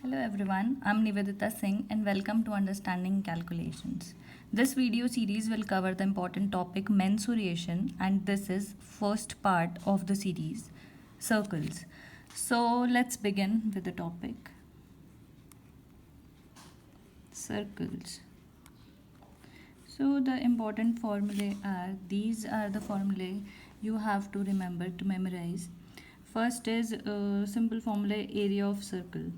Hello everyone, I'm Nivedita Singh and welcome to Understanding Calculations. This video series will cover the important topic mensuration and this is first part of the series, circles. So let's begin with the topic, circles. So the important formulae are, these are the formulae you have to remember to memorize. First is simple formula area of circle.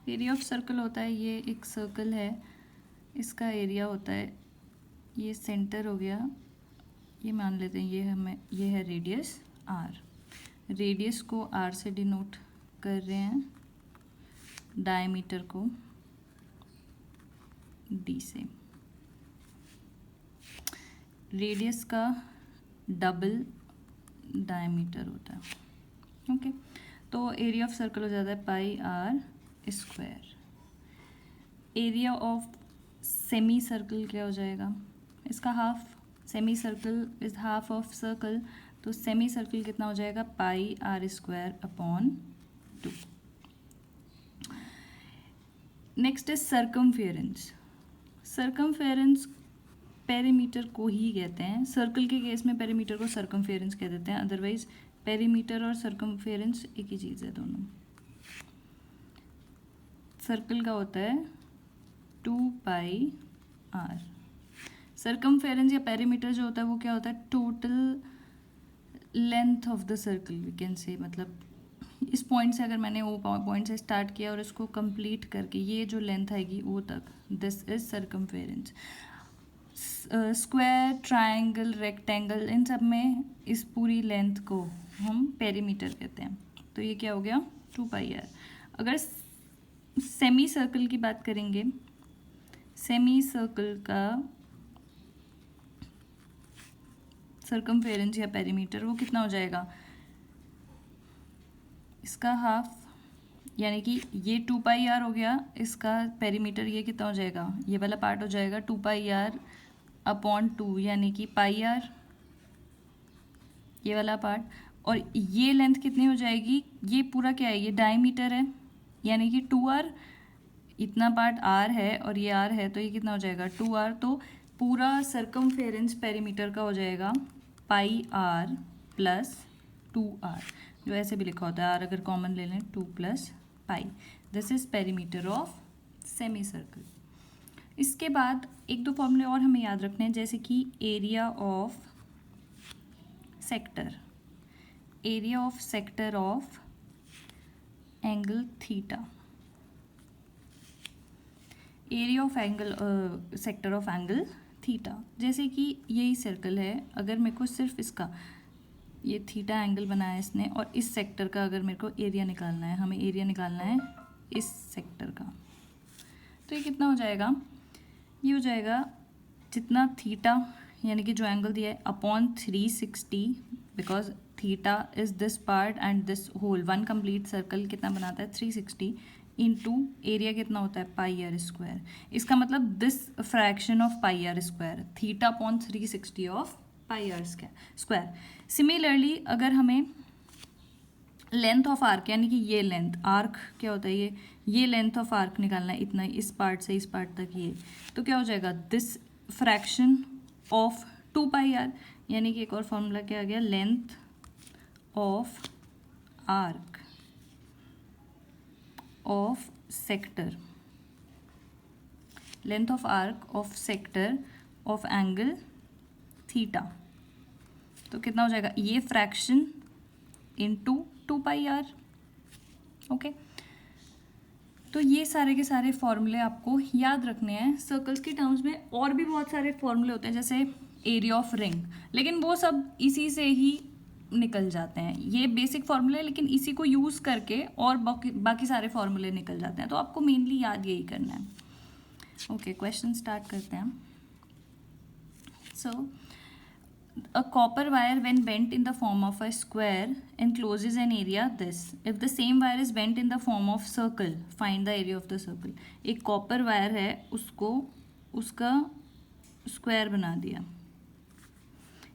Area of circle होता है, ये एक circle है, इसका area होता है, ये centre हो गया, ये मान लेते हैं ये है रेडियस आर। रेडियस को आर से डिनोट कर रहे हैं, डायमीटर को डी से। रेडियस का डबल डायमीटर होता है। ओके, तो एरिया ऑफ सर्कल हो जाता है pi are square. Area of semi circle क्या हो जाएगा, इसका half, semi circle is half of circle, तो सेमी सर्कल कितना हो जाएगा, pi are square upon 2। Next is circumference. Circumference perimeter को ही कहते हैं, सर्कल के केस में पेरीमीटर को सर्कमफेरेंस कह देते हैं, अदरवाइज पेरीमीटर और सर्कमफेरेंस एक ही चीज़ है दोनों। सर्कल का होता है 2 पाई आर। सर्कमफेरेंस या पेरीमीटर जो होता है वो क्या होता है, total length of the circle we can say. मतलब इस पॉइंट से अगर मैंने वो पॉइंट से स्टार्ट किया और इसको कंप्लीट करके ये जो लेंथ आएगी वो तक, this is circumference. Square, triangle, rectangle, इन सब में इस पूरी लेंथ को हम पेरीमीटर कहते हैं। तो ये क्या हो गया, 2 पाई आर। अगर सेमी सर्कल की बात करेंगे, सेमी सर्कल का सर्कमफेरेंस या पेरीमीटर वो कितना हो जाएगा, इसका हाफ, यानी कि ये 2 पाई आर हो गया, इसका पेरीमीटर ये कितना हो जाएगा, ये वाला पार्ट हो जाएगा 2 पाई आर अपॉन 2, यानी कि पाई आर, ये वाला पार्ट। और ये लेंथ कितनी हो जाएगी, ये पूरा क्या है, ये डायमीटर है, यानी कि 2r, इतना पार्ट r है और ये r है, तो ये कितना हो जाएगा 2r। तो पूरा सर्कमफेरेंस पेरीमीटर का हो जाएगा पाई r प्लस 2r, जो ऐसे भी लिखा होता है, r अगर कॉमन ले लें 2 plus pi. This is perimeter of semi circle. इसके बाद एक दो फॉर्मूले और हमें याद रखने हैं, जैसे कि area of sector, area of sector of angle theta, area of angle sector of angle theta. जैसे कि यही सर्कल है, अगर मेरे को सिर्फ इसका ये थीटा एंगल बनाया है इसने, और इस सेक्टर का अगर मेरे को एरिया निकालना है, हमें एरिया निकालना है इस सेक्टर का, तो ये कितना हो जाएगा, ये हो जाएगा जितना थीटा, यानी कि जो एंगल दिया है, upon 360, because theta is this part and this whole, one complete circle कितना बनाता है 360, इंटू एरिया कितना होता है पाई आर स्क्वायर। इसका मतलब this fraction of pi are square, theta upon 360 of pi are square. Similarly अगर हमें लेंथ ऑफ आर्क, यानी कि ये लेंथ आर्क क्या होता है, ये लेंथ ऑफ आर्क निकालना है, इतना इस पार्ट से इस पार्ट तक, ये तो क्या हो जाएगा, this fraction of 2 pi R, यानी कि एक और फॉर्मूला क्या आ गया, length of arc of sector, length of arc of sector of angle theta, तो कितना हो जाएगा, ये fraction into 2 pi R. Okay, तो ये सारे के सारे फॉर्मूले आपको याद रखने हैं। सर्कल्स के टर्म्स में और भी बहुत सारे फॉर्मूले होते हैं, जैसे एरिया ऑफ रिंग, लेकिन वो सब इसी से ही निकल जाते हैं। ये बेसिक फॉर्मूले, लेकिन इसी को यूज़ करके और बाकी सारे फॉर्मूले निकल जाते हैं, तो आपको मेनली याद यही करना है। ओके, क्वेश्चन स्टार्ट करते हैं। सो a copper wire when bent in the form of a square encloses an area this. If the same wire is bent in the form of circle, find the area of the circle. एक copper wire है, उसको उसका square बना दिया,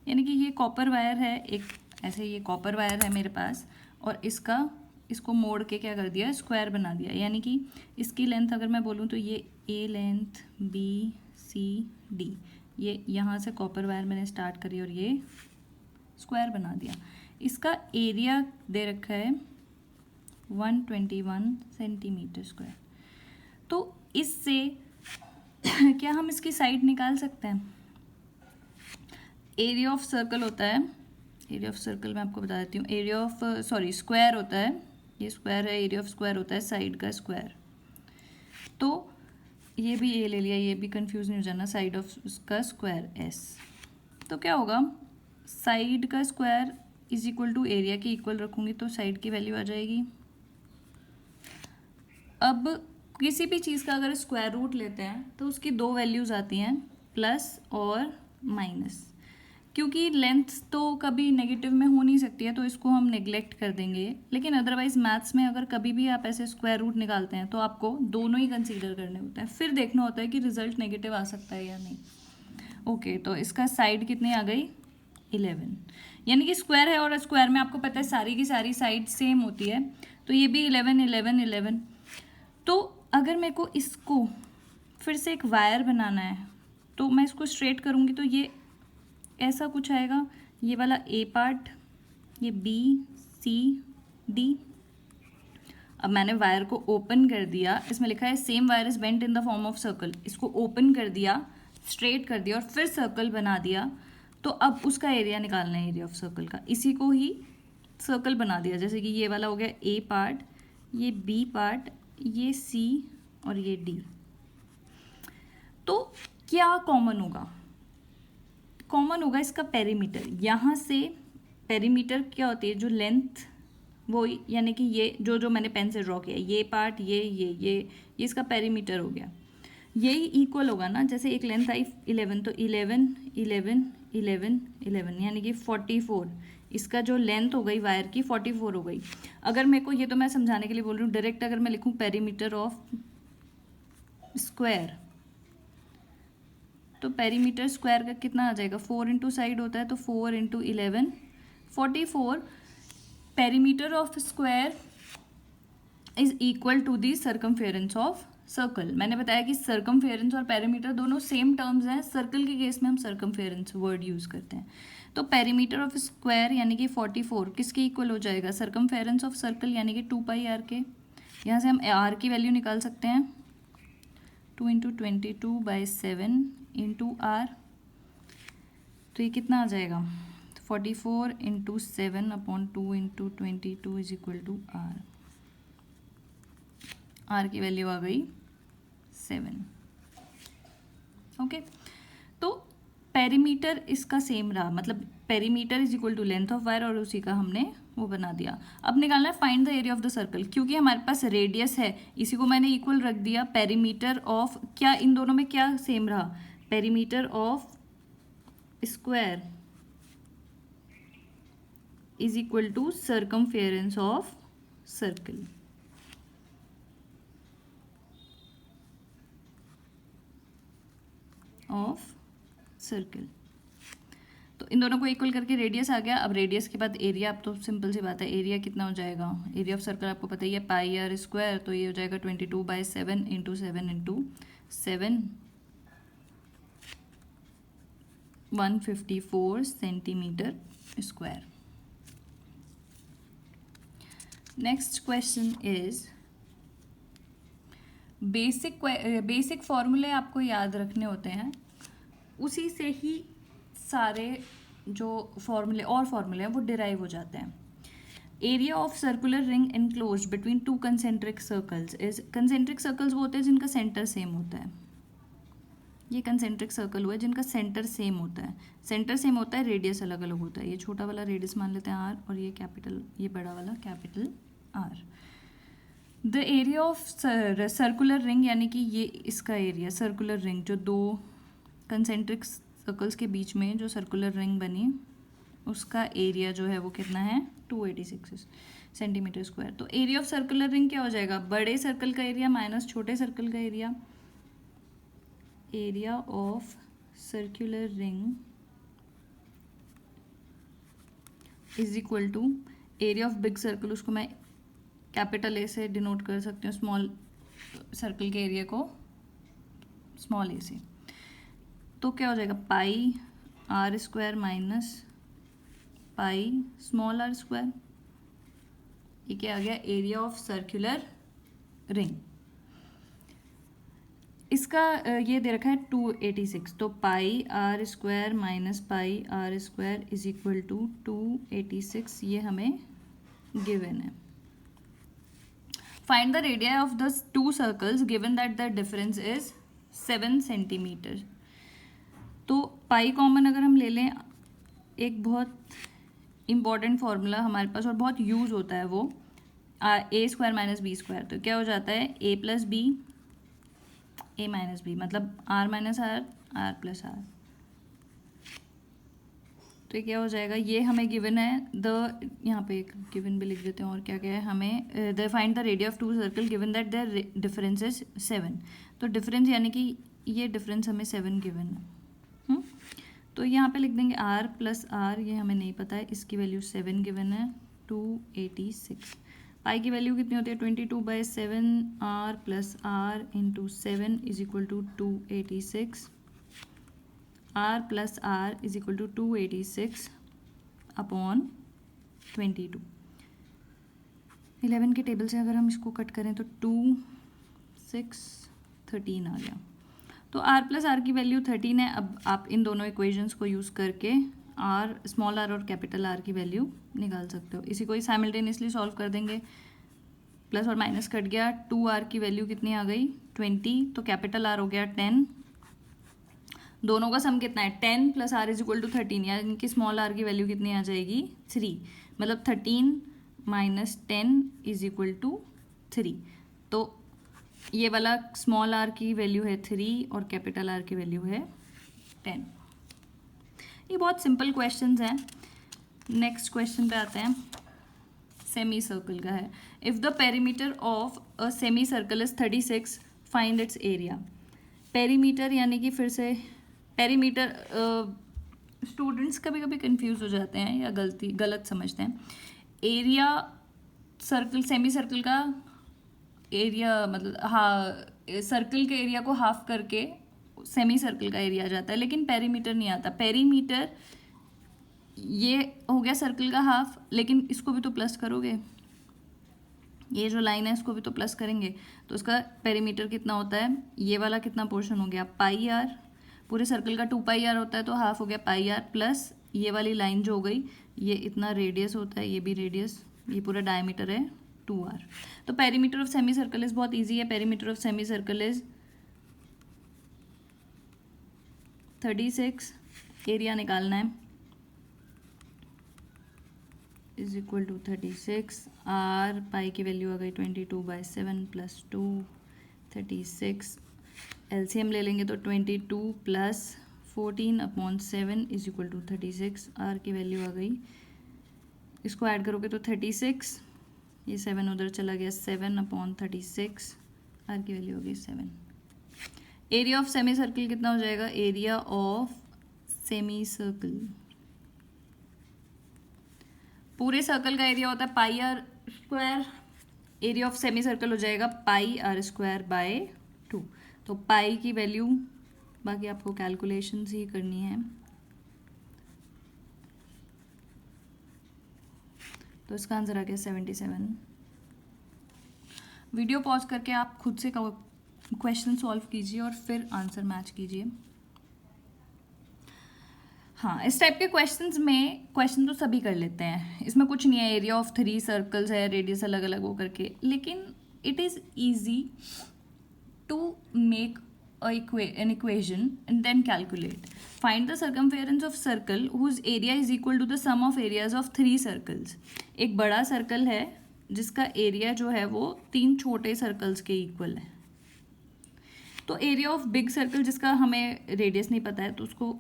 यानी कि ये copper wire है, एक ऐसे ये कॉपर वायर है मेरे पास, और इसका इसको मोड़ के क्या कर दिया, स्क्वायर बना दिया। यानी कि इसकी लेंथ अगर मैं बोलूँ तो ये ए लेंथ, बी सी डी, ये यहाँ से कॉपर वायर मैंने स्टार्ट करी और ये स्क्वायर बना दिया। इसका एरिया दे रखा है 121 सेंटीमीटर स्क्वायर। तो इससे क्या हम इसकी साइड निकाल सकते हैं? एरिया ऑफ सर्कल होता है, एरिया ऑफ सर्कल मैं आपको बता देती हूँ, एरिया ऑफ स्क्वायर होता है, ये स्क्वायर है, एरिया ऑफ स्क्वायर होता है साइड का स्क्वायर। तो ये भी ए ले लिया, ये भी कंफ्यूज नहीं हो जाना, साइड ऑफ उसका स्क्वायर एस। तो क्या होगा, साइड का square is equal to area के इक्वल रखूँगी तो साइड की वैल्यू आ जाएगी। अब किसी भी चीज़ का अगर स्क्वायर रूट लेते हैं तो उसकी दो वैल्यूज़ आती हैं, प्लस और माइनस। क्योंकि लेंथ तो कभी नेगेटिव में हो नहीं सकती है तो इसको हम नेग्लेक्ट कर देंगे, लेकिन अदरवाइज मैथ्स में अगर कभी भी आप ऐसे स्क्वायर रूट निकालते हैं तो आपको दोनों ही कंसीडर करने होते हैं, फिर देखना होता है कि रिजल्ट नेगेटिव आ सकता है या नहीं। ओके, तो इसका साइड कितनी आ गई, 11। यानी कि स्क्वायर है और स्क्वायर में आपको पता है सारी की सारी साइड सेम होती है, तो ये भी 11 11 11। तो अगर मेरे को इसको फिर से एक वायर बनाना है तो मैं इसको स्ट्रेट करूँगी तो ये ऐसा कुछ आएगा, ये वाला ए पार्ट, ये बी सी डी। अब मैंने वायर को ओपन कर दिया, इसमें लिखा है same wire is bent in the form of circle, इसको ओपन कर दिया, स्ट्रेट कर दिया और फिर सर्कल बना दिया। तो अब उसका एरिया निकालना है, एरिया ऑफ सर्कल का, इसी को ही सर्कल बना दिया। जैसे कि ये वाला हो गया ए पार्ट, ये बी पार्ट, ये सी और ये डी। तो क्या कॉमन होगा, कॉमन होगा इसका पेरीमीटर। यहाँ से पेरीमीटर क्या होती है, जो लेंथ वो, यानी कि ये जो मैंने पेन से ड्रॉ किया, ये पार्ट, ये इसका पेरीमीटर हो गया। यही इक्वल होगा ना, जैसे एक लेंथ आई 11 तो 11 11 11 11 यानी कि 44। इसका जो लेंथ हो गई वायर की 44 हो गई। अगर मेरे को, ये तो मैं समझाने के लिए बोल रही हूँ, डायरेक्ट अगर मैं लिखूँ पेरीमीटर ऑफ स्क्वायर, तो पेरीमीटर स्क्वायर का कितना आ जाएगा, 4 इंटू साइड होता है तो 4 into 11 44। Perimeter of square is equal to the circumference of circle. मैंने बताया कि सर्कमफेरेंस और पेरीमीटर दोनों सेम टर्म्स हैं, सर्कल के केस में हम सर्कमफेरेंस वर्ड यूज़ करते हैं। तो पेरीमीटर ऑफ स्क्वायर यानी कि 44 किसके इक्वल हो जाएगा, सर्कमफेरेंस ऑफ सर्कल यानी कि 2 पाई आर के। यहाँ से हम आर की वैल्यू निकाल सकते हैं, 2 इंटू 22/7 इंटू आर। तो ये कितना आ जाएगा, 44 into 7 upon 2 into 22 is equal to R. R की वैल्यू आ गई 7। ओके, तो पेरीमीटर इसका सेम रहा, मतलब perimeter is equal to length of wire और उसी का हमने वो बना दिया। अब निकालना है find the area of the circle. क्योंकि हमारे पास रेडियस है, इसी को मैंने इक्वल रख दिया। पेरीमीटर ऑफ क्या, इन दोनों में क्या सेम रहा, perimeter of square is equal to circumference of circle. Of circle, तो इन दोनों को इक्वल करके रेडियस आ गया। अब रेडियस के बाद एरिया, अब तो सिंपल सी बात है, एरिया कितना हो जाएगा, एरिया ऑफ सर्कल आपको पता ही है पाई आर स्क्वायर, तो ये हो जाएगा 22/7 into 7 into 7 154 centimetre square. Next question is, basic फॉर्मूले आपको याद रखने होते हैं, उसी से ही सारे जो फॉर्मूले हैं वो डिराइव हो जाते हैं। Area of circular ring enclosed between two concentric circles is, concentric circles वो होते हैं जिनका सेंटर सेम होता है। ये कंसेंट्रिक सर्कल हुआ है जिनका सेंटर सेम होता है। सेंटर सेम होता है, रेडियस अलग अलग होता है। ये छोटा वाला रेडियस मान लेते हैं आर, और ये कैपिटल, ये बड़ा वाला capital R. The area of circular ring यानी कि ये इसका एरिया, सर्कुलर रिंग, जो दो कंसेंट्रिक सर्कल्स के बीच में जो सर्कुलर रिंग बनी, उसका एरिया जो है वो कितना है, 286 सेंटीमीटर स्क्वायर। तो एरिया ऑफ सर्कुलर रिंग क्या हो जाएगा, बड़े सर्कल का एरिया माइनस छोटे सर्कल का area. Area of circular ring is equal to area of big circle, उसको मैं कैपिटल ए से डिनोट कर सकते हो स्मॉल सर्कल के एरिया को स्मॉल ए से। तो क्या हो जाएगा pi are square minus pi small r square. ये क्या आ गया एरिया ऑफ सर्कुलर रिंग। इसका ये दे रखा है 286, तो pi are square minus pi are square is equal to 286, ये हमें गिवन है। Find the radio of the two circles given that the difference is 7 centimetre. तो पाई कॉमन अगर हम ले लें, एक बहुत इम्पॉर्टेंट फॉर्मूला हमारे पास और बहुत यूज होता है वो A square minus B square. तो क्या हो जाता है A plus B A minus B, मतलब R minus R R plus R. तो क्या हो जाएगा, ये हमें गिवन है द, यहाँ पे एक गिवन भी लिख देते हैं और क्या क्या है हमें, the find the radio of two circle given that their difference is 7। तो डिफरेंस यानी कि ये डिफरेंस हमें 7 गिवन है। तो यहाँ पे लिख देंगे आर प्लस आर, ये हमें नहीं पता है, इसकी वैल्यू 7 गिवन है 286। पाई की वैल्यू कितनी होती है 22/7, R plus R into 7 is equal to 286। R plus R is equal to 286 upon 22। 11 के टेबल से अगर हम इसको कट करें तो 2 6 13 आ गया। तो आर प्लस आर की वैल्यू 13 है। अब आप इन दोनों इक्वेशंस को यूज़ करके आर स्मॉल आर और कैपिटल आर की वैल्यू निकाल सकते हो। इसी को ही साइमल्टेनियसली सॉल्व कर देंगे। प्लस और माइनस कट गया, 2r की वैल्यू कितनी आ गई 20, तो कैपिटल आर हो गया 10। दोनों का सम कितना है 10 plus R is equal to 13, यानी कि स्मॉल आर की वैल्यू कितनी आ जाएगी 3, मतलब 13 माइनस 10 इज इक्वल टू 3। तो ये वाला स्मॉल आर की वैल्यू है 3 और कैपिटल आर की वैल्यू है 10। ये बहुत सिंपल क्वेश्चंस हैं। नेक्स्ट क्वेश्चन पे आते हैं, सेमी सर्कल का है। If the perimeter of a semi circle is 36, find its area. Perimeter यानी कि फिर से पेरीमीटर, स्टूडेंट्स कभी कभी कंफ्यूज हो जाते हैं या गलत समझते हैं। एरिया सर्कल, सेमी सर्कल का एरिया मतलब सर्कल के एरिया को हाफ करके सेमी सर्कल का एरिया आ जाता है, लेकिन पेरीमीटर नहीं आता। पेरीमीटर ये हो गया सर्कल का हाफ, लेकिन इसको भी तो प्लस करोगे, ये जो लाइन है इसको भी तो प्लस करेंगे, तो उसका पेरीमीटर कितना होता है, ये वाला कितना पोर्शन हो गया पाई आर, पूरे सर्कल का 2 पाई आर होता है, तो हाफ हो गया पाई आर, प्लस ये वाली लाइन जो हो गई ये इतना रेडियस होता है, ये भी रेडियस, ये पूरा डायमीटर है 2r। तो perimeter of semi circle is बहुत ईजी है। Perimeter of semi circle is 36, area निकालना है इज इक्वल टू 36, आर पाई की वैल्यू आ गई 22/7 प्लस 2 36, एलसीएम ले लेंगे तो 22 plus 14 upon 7 is equal to 36, R की वैल्यू आ गई, इसको ऐड करोगे तो 36, ये 7 उधर चला गया 7 अपॉन 36, आर की वैल्यू हो गई 7। एरिया ऑफ सेमी सर्कल कितना हो जाएगा, एरिया ऑफ सेमी सर्कल, पूरे सर्कल का एरिया होता है pi are square, area of semi circle हो जाएगा पाई आर स्क्वायर बाय 2। तो पाई की वैल्यू, बाकी आपको कैलकुलेशंस ही करनी है, तो इसका आंसर आ गया 77। वीडियो पॉज करके आप खुद से क्वेश्चन सॉल्व कीजिए और फिर आंसर मैच कीजिए। हाँ, इस टाइप के क्वेश्चंस में क्वेश्चन तो सभी कर लेते हैं, इसमें कुछ नहीं है, एरिया ऑफ 3 सर्कल्स है, रेडियस अलग अलग हो करके, लेकिन it is easy to make an equation and then calculate. Find the circumference of circle whose area is equal to the sum of areas of 3 circles. एक बड़ा सर्कल है जिसका एरिया जो है वो 3 छोटे सर्कल्स के इक्वल है। तो एरिया ऑफ बिग सर्कल जिसका हमें रेडियस नहीं पता है, तो उसको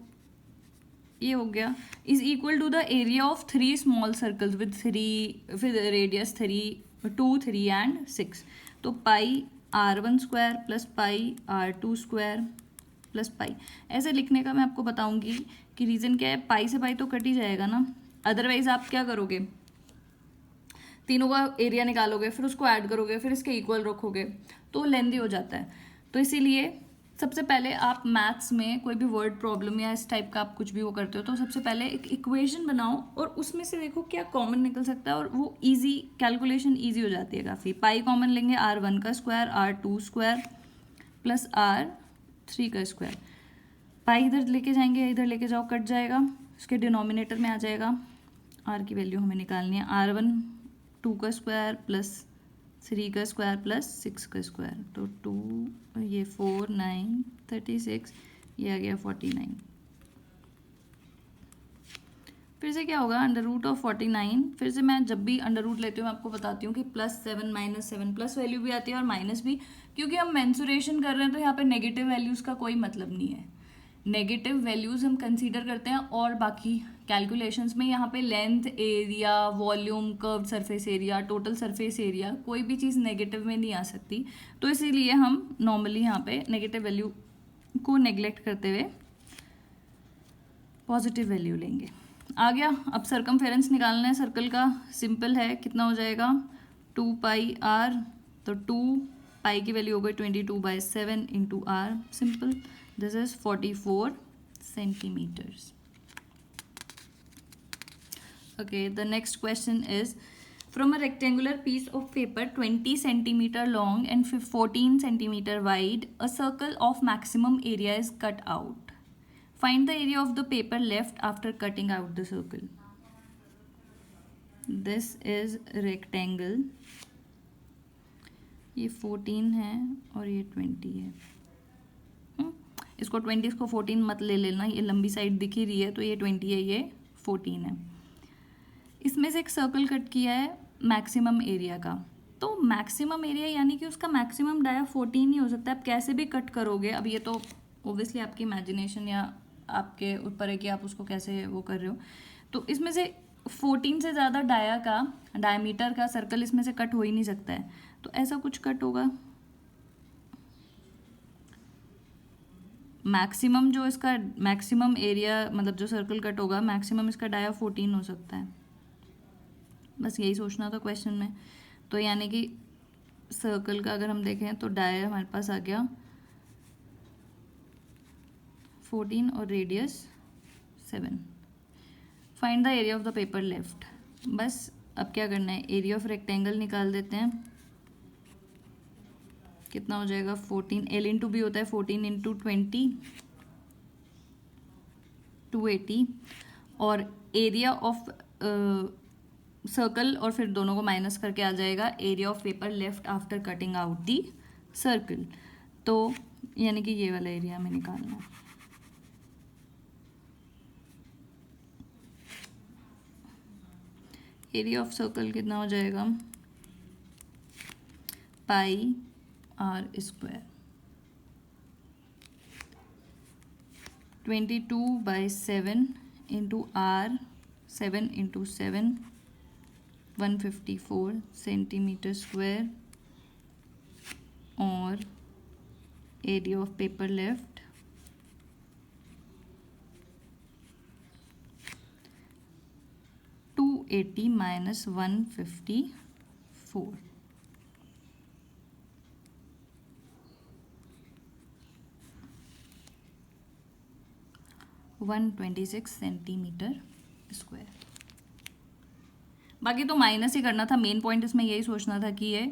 ये हो गया is equal to the area of 3 small circles with radius 2 3 and 6। तो pi r1 square plus pi r2 square plus pi, ऐसे लिखने का मैं आपको बताऊंगी कि रीज़न क्या है। पाई से पाई तो कट ही जाएगा ना, अदरवाइज आप क्या करोगे, तीनों का एरिया निकालोगे, फिर उसको ऐड करोगे, फिर इसके इक्वल रखोगे, तो लेंदी हो जाता है। तो इसीलिए सबसे पहले आप मैथ्स में कोई भी वर्ड प्रॉब्लम या इस टाइप का आप कुछ भी वो करते हो तो सबसे पहले एक इक्वेशन बनाओ और उसमें से देखो क्या कॉमन निकल सकता है, और वो इजी कैलकुलेशन इजी हो जाती है काफ़ी। पाई कॉमन लेंगे, R1 का square, R2 square plus R3 का स्क्वायर। पाई इधर लेके जाएंगे, इधर लेके जाओ, कट जाएगा, उसके डिनोमिनेटर में आ जाएगा। R की वैल्यू हमें निकालनी है, R1 2 का स्क्वायर प्लस 3 का स्क्वायर प्लस 6 का स्क्वायर, तो 2 ये 4 9 36, ये आ गया 49। फिर से क्या होगा, अंडर रूट ऑफ 49। फिर से मैं जब भी अंडर रूट लेती हूँ मैं आपको बताती हूँ कि +7 -7 प्लस वैल्यू भी आती है और माइनस भी, क्योंकि हम मेंसुरेशन कर रहे हैं तो यहाँ पे नेगेटिव वैल्यूज़ का कोई मतलब नहीं है। नेगेटिव वैल्यूज़ हम कंसीडर करते हैं और बाकी कैलकुलेशंस में यहाँ पे length, area, volume, curve surface area, total surface area, कोई भी चीज़ नेगेटिव में नहीं आ सकती। तो इसीलिए हम नॉर्मली यहाँ पे नेगेटिव वैल्यू को नेग्लेक्ट करते हुए पॉजिटिव वैल्यू लेंगे। आ गया। अब सरकमफेरेंस निकालना है सर्कल का, सिंपल है, कितना हो जाएगा 2πr, तो 2π की वैल्यू हो गई 22/7 into r, simple, this is 44 centimetres. Okay, the next question is, from a rectangular piece of paper 20 centimeter long and 14 centimeter wide, a circle of maximum area is cut out. Find the area of the paper left after cutting out the circle. This is rectangle, ये 14 है और ये 20 है। इसको 20, इसको 14 मत ले लेना, ये लंबी साइड दिख ही रही है, तो ये 20 है, ये 14 है। इसमें से एक सर्कल कट किया है मैक्सिमम एरिया का, तो मैक्सिमम एरिया यानी कि उसका मैक्सिमम डाया 14 ही हो सकता है। आप कैसे भी कट करोगे, अब ये तो ओब्वियसली आपकी इमेजिनेशन या आपके ऊपर है कि आप उसको कैसे वो कर रहे हो। तो इसमें से 14 से ज़्यादा डाया का, डायमीटर का सर्कल इसमें से कट हो ही नहीं सकता है, तो ऐसा कुछ कट होगा। मैक्सिमम जो इसका मैक्सिमम एरिया, मतलब जो सर्कल कट होगा, मैक्सिमम इसका डाया 14 हो सकता है। बस यही सोचना था क्वेश्चन में। तो यानी कि सर्कल का अगर हम देखें तो डाया हमारे पास आ गया 14 और radius 7। Find the area of the paper left. बस अब क्या करना है, एरिया ऑफ रेक्टेंगल निकाल देते हैं। कितना हो जाएगा 14, L इंटू भी होता है, 14 इंटू 20 280, और एरिया ऑफ सर्कल, और फिर दोनों को माइनस करके आ जाएगा area of paper left after cutting out the circle. तो यानी कि ये वाला एरिया हमें निकालना है। एरिया ऑफ सर्कल कितना हो जाएगा, pi r square, 22/7 into r, 7 into 7, 154 centimetre square, और area of paper left 280 minus 154, 126 centimetre square. बाकी तो माइनस ही करना था, मेन पॉइंट इसमें यही सोचना था कि ये